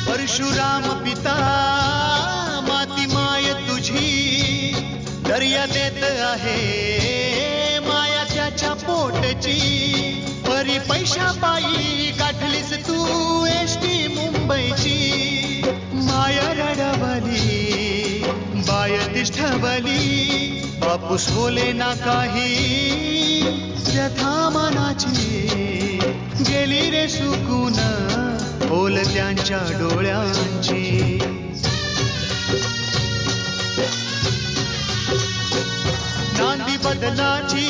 परशुराम पिता माती माय तुझी दर्या देत आहे माया त्याच्या पोटची परी पैशा पायी गाठलीस तू एसटी मुंबईची माया रडवली बाय तिष्ठवली बापूस बोले ना काही व्यथा मनाची गेली रे सुकून ओल त्यांच्या डोळ्यांची नांदी बदलाची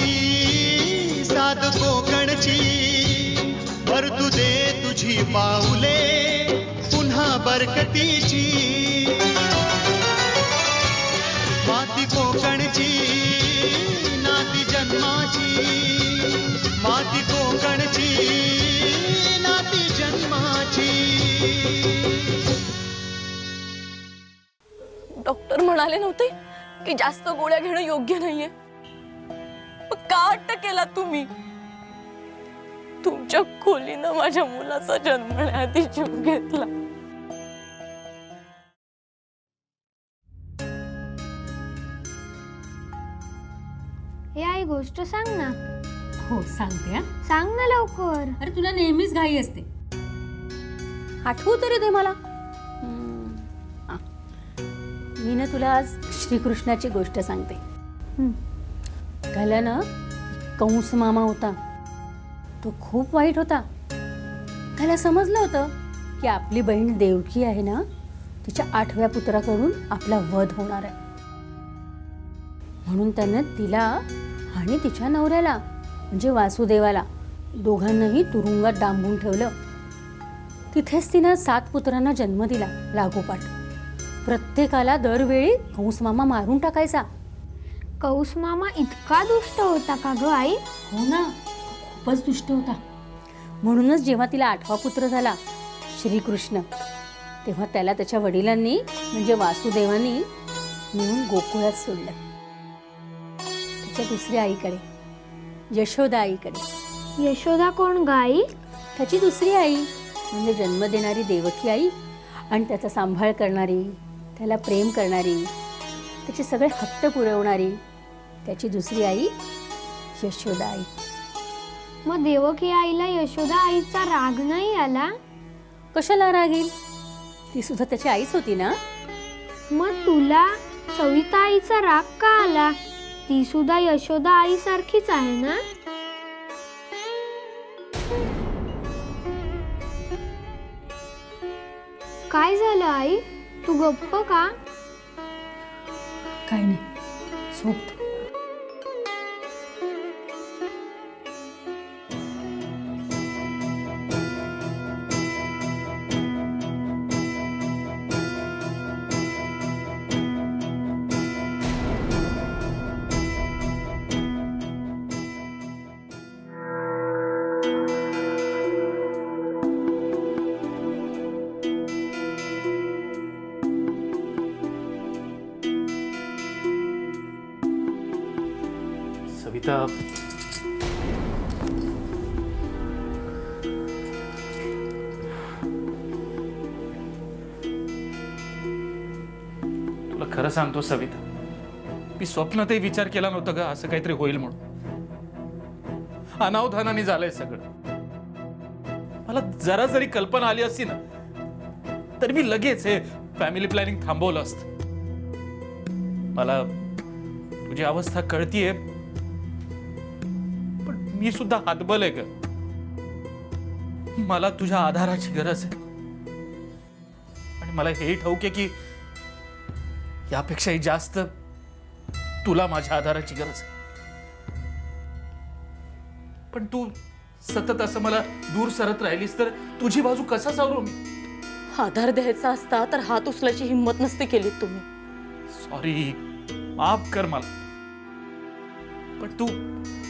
साध कोकणची भरतू दे तुझी पाऊले पुन्हा बरकतीची माती कोकणची नाती जन्माची माती कोकणची नाती जन्माची. डॉक्टर म्हणाले नव्हते की जास्त गोळ्या घेणं योग्य नाहीये. मग का अट्ट केला तुम्ही? तुमच्या खोलीनं माझ्या मुलाचा जन्मण्याआधी जीव घेतला. हे आई गोष्ट सांग ना. हो सांगते हा. सांग ना लवकर. अरे तुला नेहमीच घाई असते. आठवू तरी दे मला. मी ना तुला आज श्रीकृष्णाची गोष्ट सांगते. त्याला ना कंस मामा होता, तो खूप वाईट होता. त्याला समजलं होतं की आपली बहीण देवकी आहे ना, तिच्या 8व्या पुत्राकडून आपला वध होणार आहे. म्हणून त्यानं तिला आणि तिच्या नवऱ्याला म्हणजे वासुदेवाला दोघांनाही तुरुंगात डांबून ठेवलं. तिथेच तिनं 7 पुत्रांना जन्म दिला लागोपाठ. प्रत्येकाला दरवेळी कंस मामा मारून टाकायचा. कौस मामा इतका दुष्ट होता का ग आई? हो ना, खूपच दुष्ट होता. म्हणूनच जेव्हा तिला 8वा पुत्र झाला श्रीकृष्ण, तेव्हा त्याला त्याच्या वडिलांनी म्हणजे वासुदेवानी नेऊन गोकुळात सोडलं. त्याच्या दुसऱ्या आईकडे, यशोदा आईकडे. यशोदा कोण ग आई? त्याची दुसरी आई म्हणजे जन्म देणारी देवकी आई आणि त्याचा सांभाळ करणारी, त्याला प्रेम करणारी, त्याचे सगळे हट्ट पुरवणारी त्याची दुसरी आई यशोदा आई. मग देवकी आईला यशोदा आईचा राग नाही आला? कशाला राग येईल? ती सुद्धा त्याची आईच होती ना. मग तुला सविता आईचा राग का आला? ती सुद्धा यशोदा आई सारखीच आहे ना. काय झालं आई? तू गप्प का? काही नाही, झोप. सविता, तुला खरं सांगतो सविता, मी स्वप्नातही विचार केला नव्हता ग असं काहीतरी होईल म्हणून. अनावधानाने झालंय सगळं. मला जरा जरी कल्पना आली असती ना, तर मी लगेच हे फॅमिली प्लॅनिंग थांबवलं असतं. मला तुझी अवस्था कळतीये, मी सुद्धा हातबल आहे ग. मला तुझ्या आधाराची गरज आहे आणि मला हेही ठाऊक आहे की यापेक्षाही जास्त तुला माझ्या आधाराची गरज आहे. पण तू सतत असं मला दूर सरत राहिलीस तर तुझी बाजू कसा सावरू मी? आधार द्यायचा असता तर हात उचलायची हिंमत नसती केली तुम्ही. सॉरी, माफ कर मला. पण तू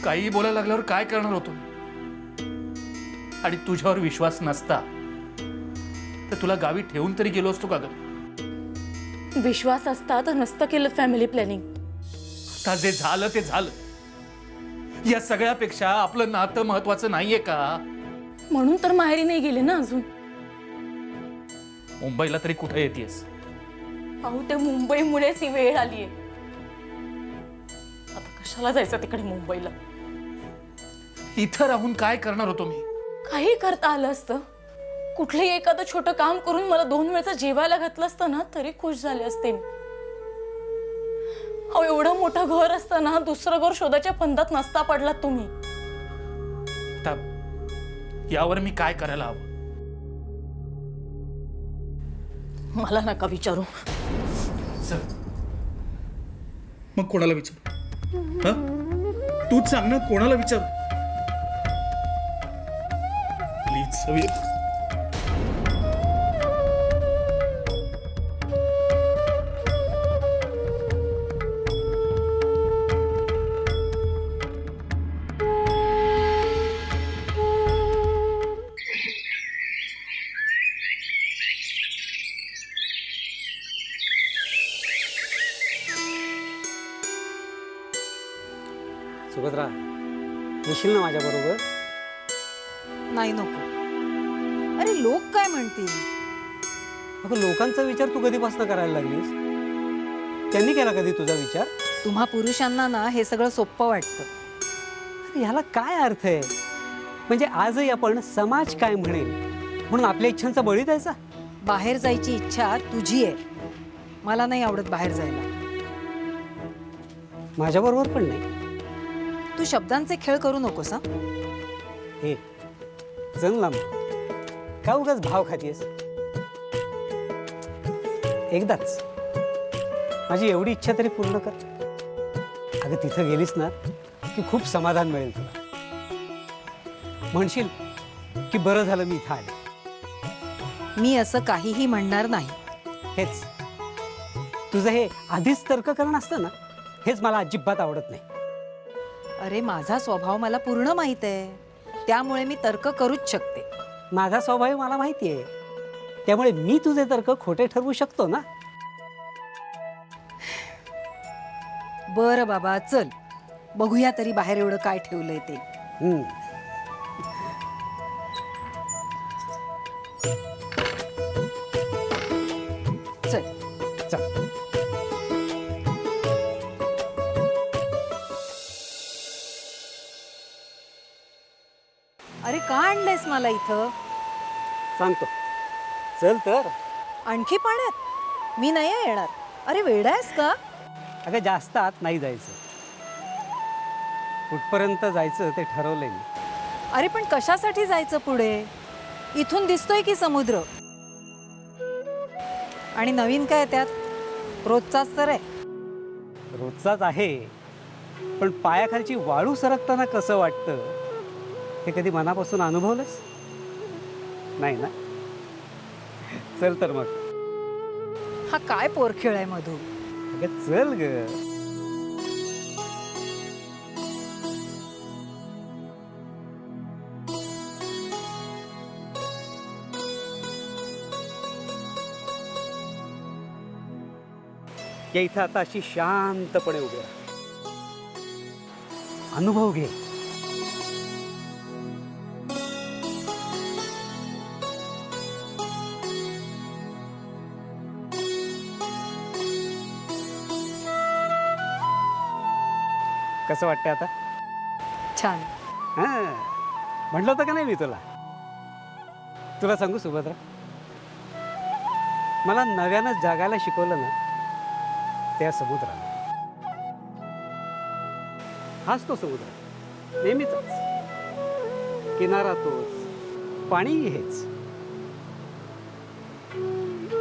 काही बोलायला लागल्यावर काय करणार होतो? आणि तुझ्यावर विश्वास नसता तर तुला गावी ठेवून तरी गेलो असतो का ग? विश्वास असता तर नसतं केलं फॅमिली प्लॅनिंग. आता जे झालं ते झालं. या सगळ्यापेक्षा आपलं नातं महत्वाचं नाहीये का? म्हणून तर माहेरी नाही गेले ना अजून. मुंबईला तरी कुठे येतेस? अहो ते मुंबईमुळेच ही वेळ आलीये. आता कशाला जायचं तिकडे मुंबईला? इथं राहून काय करणार होतो मी? काही करता आलं असतं. कुठलंही एखादं छोटं काम करून मला 2 वेळचं जेवायला घातलं असतं ना तरी खुश झाले असते मी. अहो एवढं मोठं घर असताना दुसरं घर शोधाच्या फंदात नसता पडलात तुम्ही. आता यावर मी काय करायला हवं? मला नका विचारू. चल मग कोणाला विचारू? हा? तूच सांग ना, कोणाला विचारू? प्लीज समीर. सुभद्रा, येशील ना माझ्या बरोबर? नाही नको. अरे लोक काय म्हणतील? अगं लोकांचा विचार तू कधीपासून करायला लागलीस? त्यांनी केला कधी तुझा विचार? तुम्हा पुरुषांना ना हे सगळं सोपं वाटतं. अरे ह्याला काय अर्थ आहे? म्हणजे आजही आपण समाज काय म्हणेल म्हणून आपल्या इच्छांचा बळी द्यायचा? बाहेर जायची इच्छा तुझी आहे. मला नाही आवडत बाहेर जायला. माझ्या बरोबर पण नाही. तू शब्दांचे खेळ करू नकोस. हा हे चल ना मग. का उगाच भाव खातीयस? एकदाच माझी एवढी इच्छा तरी पूर्ण कर. अगं तिथं गेलीस ना की खूप समाधान मिळेल तुला. म्हणशील की बरं झालं मी इथं आले. मी असं काहीही म्हणणार नाही. हेच तुझं हे आधीच तर्क करणं असतं ना, हेच मला अजिबात आवडत नाही. अरे माझा स्वभाव मला पूर्ण माहित आहे. त्यामुळे मी तर्क करूच शकते. माझा स्वभाव मला माहिती आहे. त्यामुळे मी तुझे तर्क खोटे ठरवू शकतो ना. बरं बाबा चल बघूया तरी बाहेर एवढं काय ठेवलंय ते. हम्म. चल. चल. अरे का आणलंयस मला इथं? सांगतो. चल तर. आणखी पाण्यात? मी नाही येणार. अरे वेडा आहेस का? अगं जास्त आत नाही जायचं. कुठपर्यंत जायचं ते ठरवलंय मी. अरे पण कशासाठी जायचं पुढे? इथून दिसतोय की समुद्र. आणि नवीन काय त्यात? रोजचाच तर आहे. रोजचाच आहे, पण पायाखालची वाळू सरकताना कसं वाटतं हे कधी मनापासून अनुभवलंस? नाही ना? चल तर मग. हा काय पोरखेळ आहे मधू? अगं चल ग. या इथं आता अशी शांतपणे उभे राहा. अनुभव घे. कसं वाटतंय आता? छान. हां, म्हटलं होतं का नाही मी तुला? तुला सांगू सुभद्रा, मला नव्यानं जगायला शिकवलं ना त्या समुद्राने. हाच तो समुद्र नेहमीचाच. किनारा तोच, पाणीही हेच.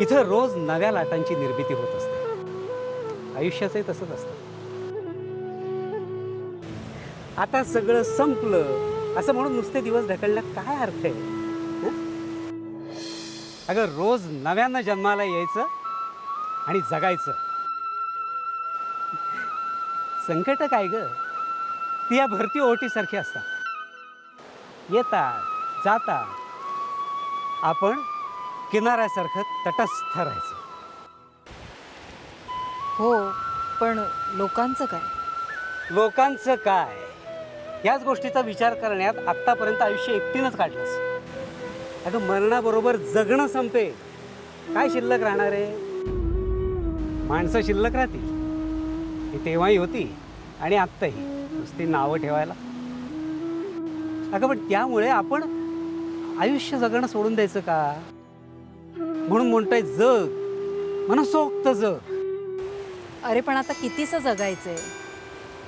इथं रोज नव्या लाटांची निर्मिती होत असते. आयुष्याचंही तसंच असतं. आता सगळं संपलं असं म्हणून नुसते दिवस ढकलण्यात काय अर्थ आहे? हं? अगं रोज नव्यानं जन्माला यायचं आणि जगायचं. संकट काय ग? ती या भरती ओहोटीसारखी असतात. येतात जाता आपण किनाऱ्यासारखं तटस्थ राहायचं. हो, पण लोकांचं काय? लोकांचं काय, याच गोष्टीचा विचार करण्यात आत्तापर्यंत आयुष्य एकटीनंच काढलंस. अगं मरणाबरोबर जगणं संपे, काय शिल्लक राहणार आहे? माणसं शिल्लक राहतील, ती तेव्हाही होती आणि आत्ताही, नुसती नावं ठेवायला. अगं पण त्यामुळे आपण आयुष्य जगणं सोडून द्यायचं का? म्हणून म्हणतोय जग, मनसोक्त जग. अरे पण आता कितीसं जगायचंय?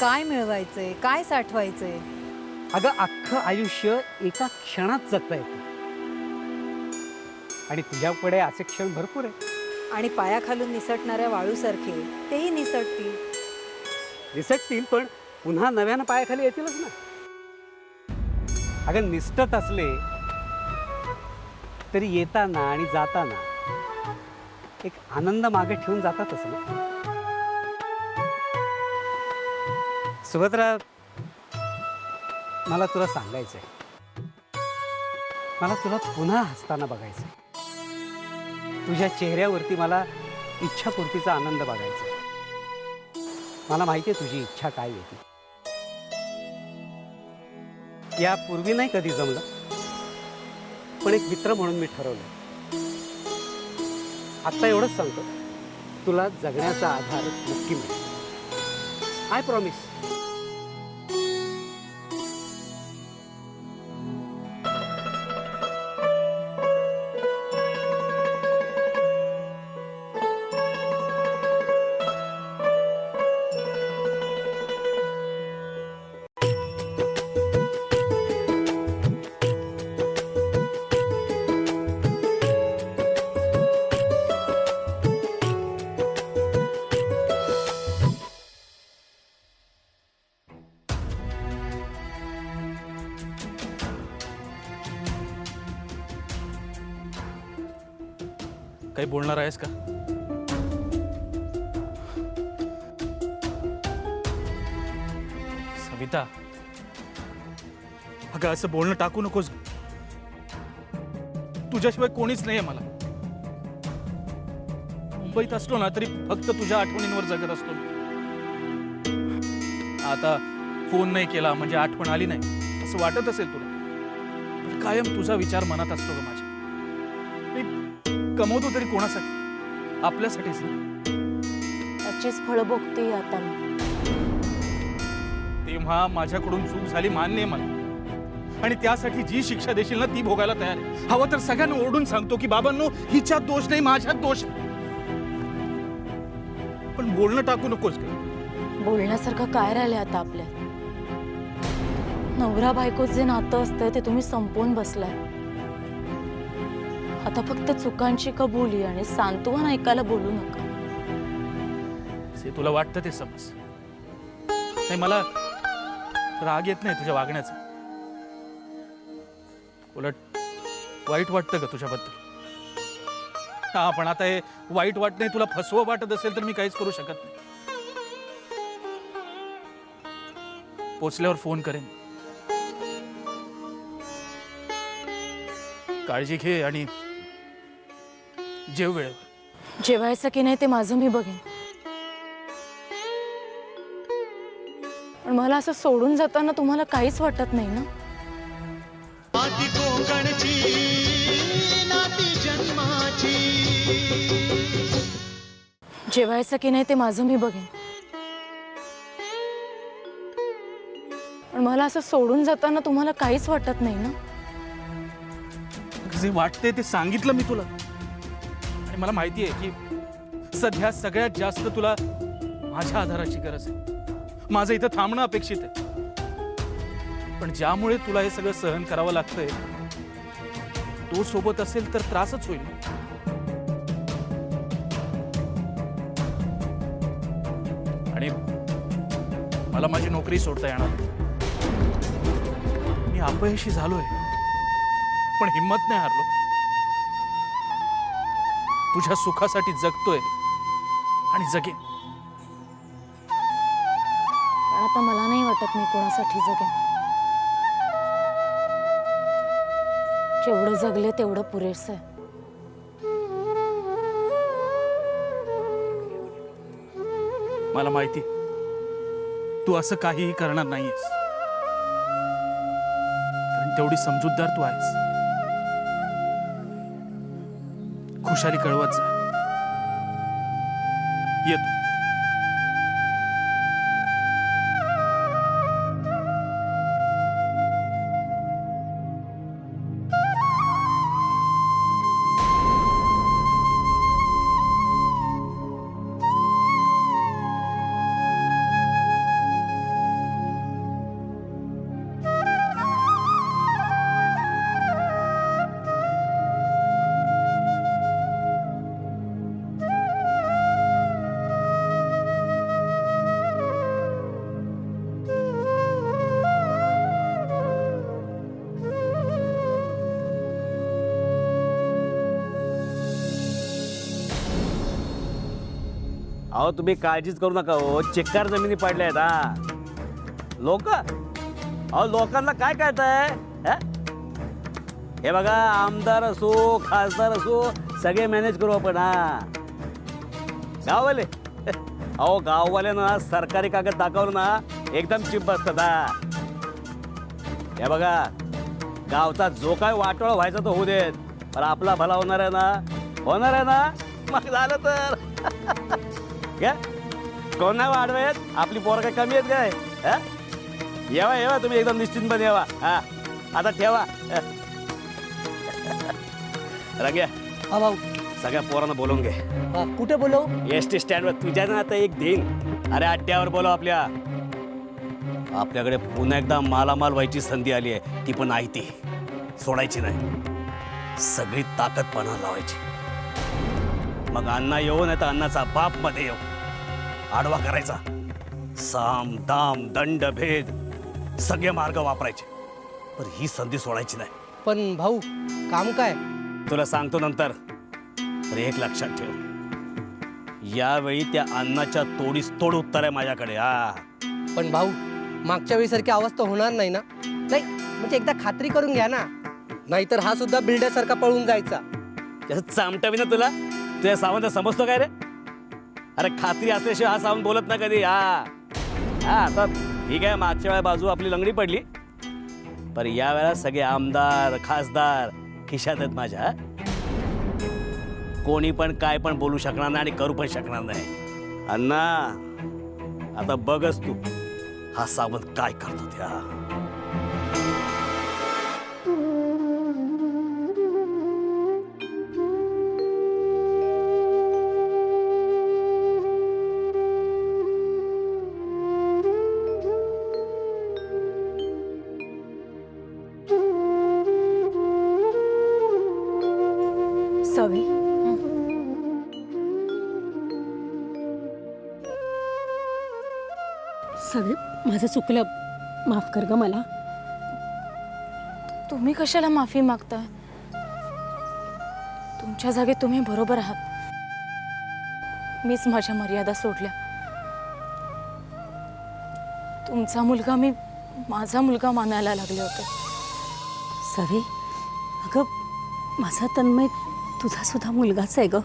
काय मिळवायचंय? काय साठवायचंय? अगं अख्खं आयुष्य एका क्षणात जगता येतं आणि तुझ्याकडे असे क्षण भरपूर आहे. आणि पायाखालून निसटणाऱ्या वाळूसारखे तेही निसटतील. निसटतील, पण पुन्हा नव्यानं पायाखाली येतीलच ना. अगं निसटत असले तरी येताना आणि जाताना एक आनंद मागे ठेवून जातातच ना. सुभद्रा, मला तुला सांगायचंय, मला तुला पुन्हा हसताना बघायचंय. तुझ्या चेहऱ्यावरती मला इच्छापूर्तीचा आनंद बघायचा. मला माहिती आहे तुझी इच्छा काय आहे ती. यापूर्वी नाही कधी जमलं, पण एक मित्र म्हणून मी ठरवलं. आत्ता एवढंच सांगतो, तुला जगण्याचा आधार नक्की मिळेल. I promise. काही बोलणार आहेस का? सविता, अगं असं बोलणं टाकू नकोस. तुझ्याशिवाय कोणीच नाहीये मला. मुंबईत असलो ना तरी फक्त तुझ्या आठवणींवर जगत असतो. आता फोन नाही केला म्हणजे आठवण आली नाही असं वाटत असेल तुला, पण कायम तुझा विचार मनात असतो ग माझ्या. मी कमवतो तरी कोणासाठी? आपल्यासाठीच ना. त्याचीच फळं भोगते आता मी. तेव्हा माझ्याकडून चूक झाली मान्य आहे मला, आणि त्यासाठी जी शिक्षा देशील ना ती भोगायला तयार आहे. हवं तर सगळ्यांना ओरडून सांगतो की बाबांनो, हिच्यात दोष नाही माझ्यात दोष आहे. पण बोलणं टाकू नकोस का? बोलण्यासारखं काय राहिलंय आता आपल्या? नवरा बायको जे नातं असतं ते तुम्ही संपवून बसलाय. आता फक्त चुकांची कबुली आणि सांत्वन ऐकायला बोलू नका. जे तुला वाटतं ते समज. नाही, मला राग येत नाही तुझ्या वागण्याचा. उलट वाईट वाटतं का तुझ्याबद्दल? हा, पण आता हे वाईट वाटणे तुला फसवं वाटत असेल तर मी काहीच करू शकत नाही. पोचल्यावर फोन करेन. काळजी घे आणि जेव वेळेवर. जेवायचं की नाही ते माझं मी बघेन, पण मला असं सोडून जाताना तुम्हाला काहीच वाटत नाही ना? माती कोकणची नाती जन्माची. जेवायचं की नाही ते माझं मी बघेन, पण मला असं सोडून जाताना तुम्हाला काहीच वाटत नाही ना? जे वाटते ते सांगितलं मी तुला, आणि मला माहिती आहे की सध्या सगळ्यात जास्त तुला माझ्या आधाराची गरज आहे. माझं इथं थांबणं अपेक्षित आहे. पण ज्यामुळे तुला हे सगळं सहन करावं लागतंय तो सोबत असेल तर त्रासच होईल. आणि मला माझी नोकरी सोडता येणार. मी अपयशी झालोय पण हिम्मत नाही हारलो. तुझ्या सुखासाठी जगतोय आणि जगेन. पण आता मला नाही वाटत मी कोणासाठी जगेन. जेवढं जगले तेवढं पुरेसं आहे. मला माहिती तू असं काहीही करणार नाहीयेस, कारण तेवढी समजूतदार तू आहेस. खुशाली कळवत जा. येतो. अहो तुम्ही काळजीच करू नका हो, चिक्कार जमिनी पडल्या आहेत. हा लोक, अहो लोकांना काय कळतंय? हे बघा, आमदार असो खासदार असो सगळे मॅनेज करू आपण. हा गाववाले, अहो गाववाल्यांना सरकारी कागद दाखवलं ना एकदम चिप बसतात. हा हे बघा, गावचा जो काय वाटोळा व्हायचा तो होऊ देत, पण आपला भला होणार आहे ना, होणार आहे ना, मग झालं तर क्या कोण नाही वाढवेत, आपली पोरं काय कमी आहेत काय? हा येवा येवा, तुम्ही एकदम निश्चिंतपणे येवा. हा आता ठेवा. रंग्या, हा भाऊ. सगळ्या पोरांना बोलवून घे. कुठे बोलव? एस टी स्टँडवर. तुझ्या ना आता एक दिन, अरे अड्ड्यावर बोलव. आपल्याकडे पुन्हा एकदा मालामाल व्हायची संधी आली आहे, ती पण आहे ती सोडायची नाही. सगळी ताकद पणा लावायची. मग अण्णा येऊ नाही तर अण्णाचा बाप मध्ये येऊ, आडवा करायचा. साम दाम दंड भेद सगळे मार्ग वापरायचे, पण ही संधी सोडायची नाही. पण भाऊ, काम काय? तुला सांगतो नंतर. पण एक लक्षात ठेव, यावेळी त्या अण्णाच्या तोडीस तोड उत्तर आहे माझ्याकडे. हा पण भाऊ, मागच्या वेळीसारखी अवस्था होणार नाही ना? नाही म्हणजे एकदा खात्री करून घ्या ना, नाहीतर हा सुद्धा बिल्डर पळून जायचा. त्याचं चामटावी ना तुला. तुझ्या सावंत समजतो काय रे? अरे खात्री असल्याशिवाय हा सावंत बोलत ना कधी. हा हा आता ठीक आहे, मागच्या वेळा बाजू आपली लंगडी पडली, पण या वेळा सगळे आमदार खासदार खिशात आहेत माझ्या. कोणी पण काय पण बोलू शकणार नाही आणि करू पण शकणार नाही. अण्णा आता बघच तू हा सावंत काय करतो त्या. सवी, सगळे माझं चुकलं, माफ कर ग मला. तुम्ही कशाला माफी मागताय? तुमच्या जागी तुम्ही बरोबर आहात. मीच माझ्या मर्यादा सोडल्या. तुमचा मुलगा मी माझा मुलगा मानायला लागले होते. सवे, अगं माझा तन्मय तुझा सुद्धा मुलगाच आहे ग.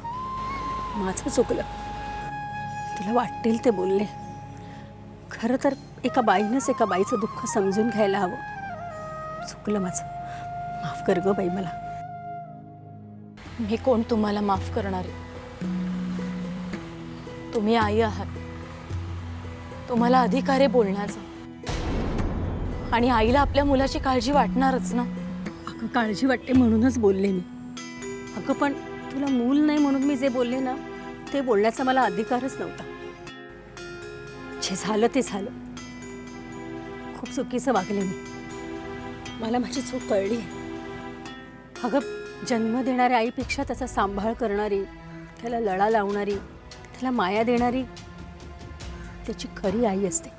माझं चुकलं, तुला वाटेल ते बोलले. खरं तर एका बाईनंच एका बाईचं दुःख समजून घ्यायला हवं. चुकलं माझं, माफ कर ग बाई मला. मी कोण तुम्हाला माफ करणारे? तुम्ही आई आहात, तुम्हाला अधिकार आहे बोलण्याचा, आणि आईला आपल्या मुलाची काळजी वाटणारच ना. अगं काळजी वाटते म्हणूनच बोलले मी. अगं पण तुला मूल नाही म्हणून मी जे बोलले ना, ते बोलण्याचा मला अधिकारच नव्हता. जे झालं ते झालं. खूप चुकीचं वागले मी. मला माझी चूक कळली. अगं जन्म देणाऱ्या आईपेक्षा त्याचा सांभाळ करणारी, त्याला लळा लावणारी, त्याला माया देणारी त्याची खरी आई असते.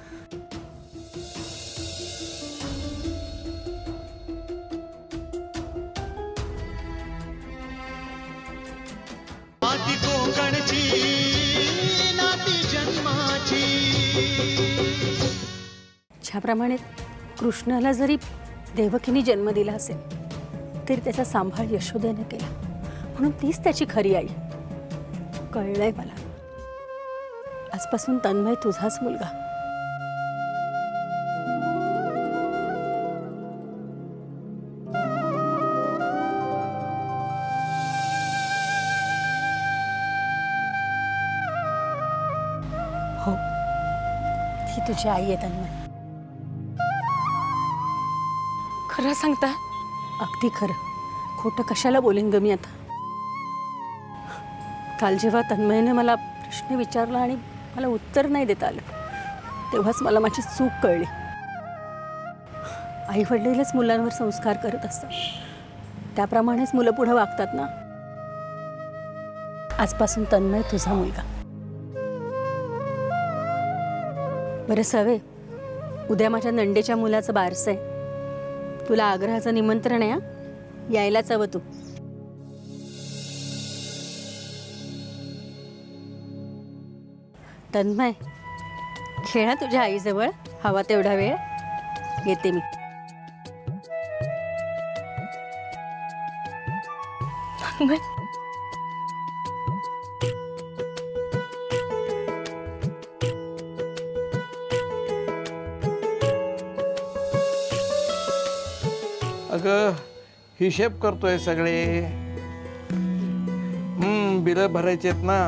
नाती कोकणची नाती जन्माची. ज्याप्रमाणे कृष्णाला जरी देवकीने जन्म दिला असेल, तरी त्याचा सांभाळ यशोदेने केला, म्हणून तीच त्याची खरी आई. कळलंय मला. आजपासून तन्मय तुझाच मुलगा. हो, ती तुझी आई आहे तन्मय. खरं सांगता? अगदी खरं. खोटं कशाला बोलेन ग मी आता. काल जेव्हा तन्मयने मला प्रश्न विचारला आणि मला उत्तर नाही देता आलं, तेव्हाच मला माझी चूक कळली. आई वडीलच मुलांवर संस्कार करत असतात, त्याप्रमाणेच मुलं पुढे वागतात ना. आजपासून तन्मय तुझा मुलगा. बरं सवे, उद्या माझ्या नंडेच्या मुलाचं बारसं आहे. तुला आग्रहाचं निमंत्रण आहे. यायलाच हवं तू. तन्मय, खेळा तुझ्या आईजवळ हवा तेवढा वेळ. येते मी. तन्मय, अगं हिशेब करतोय सगळे. बिलं भरायचे आहेत ना.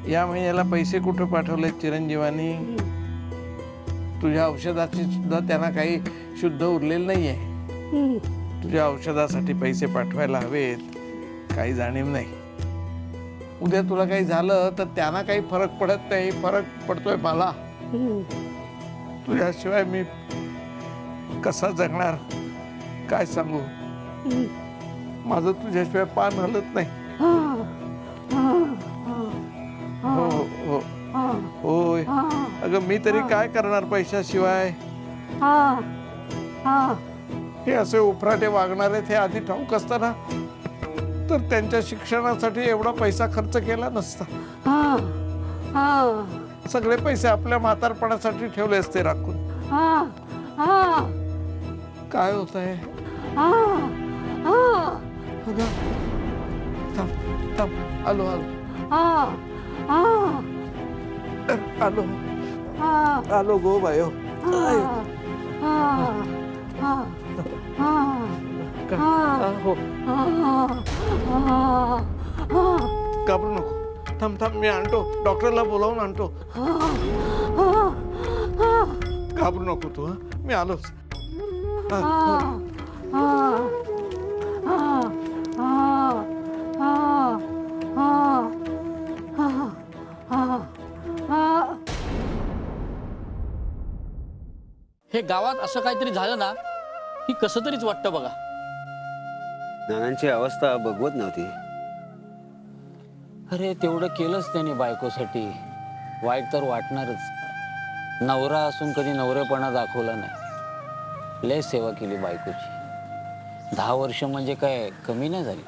या महिन्याला पैसे कुठे पाठवलेत चिरंजीवानी? तुझ्या औषधाची सुद्धा त्यांना काही शुद्ध उरलेलं नाहीये. तुझ्या औषधासाठी पैसे पाठवायला हवेत, काही जाणीव नाही. उद्या तुला काही झालं तर त्यांना काही फरक पडत नाही. फरक पडतोय मला. तुझ्याशिवाय मी कसा जगणार काय सांगू. माझं तुझ्याशिवाय पान हलत नाही. हो हो होय. अगं मी तरी काय करणार पैशाशिवाय. हे असे उफराटे वागणार आहेत हे आधी ठाऊक असताना तर त्यांच्या शिक्षणासाठी एवढा पैसा खर्च केला नसता. सगळे पैसे आपल्या म्हातारपणासाठी ठेवले असते राखून. काय होत आहे? थांब थांब. आलो आलो आलो आलो गो बायो. हो घाबरू नको. थांब थांब मी आणतो. डॉक्टरला बोलावून आणतो. घाबरू नको तू. मी आलोच. हे गावात असं काहीतरी झालं ना की कसं तरीच वाटतं बघा. नानांची अवस्था बघवत नव्हती. अरे तेवढं केलंच त्यांनी बायकोसाठी. वाईट तर वाटणारच. नवरा असून कधी नवरेपणा दाखवला नाही. लय सेवा केली बायकोची. 10 वर्ष म्हणजे काय कमी नाही झाली.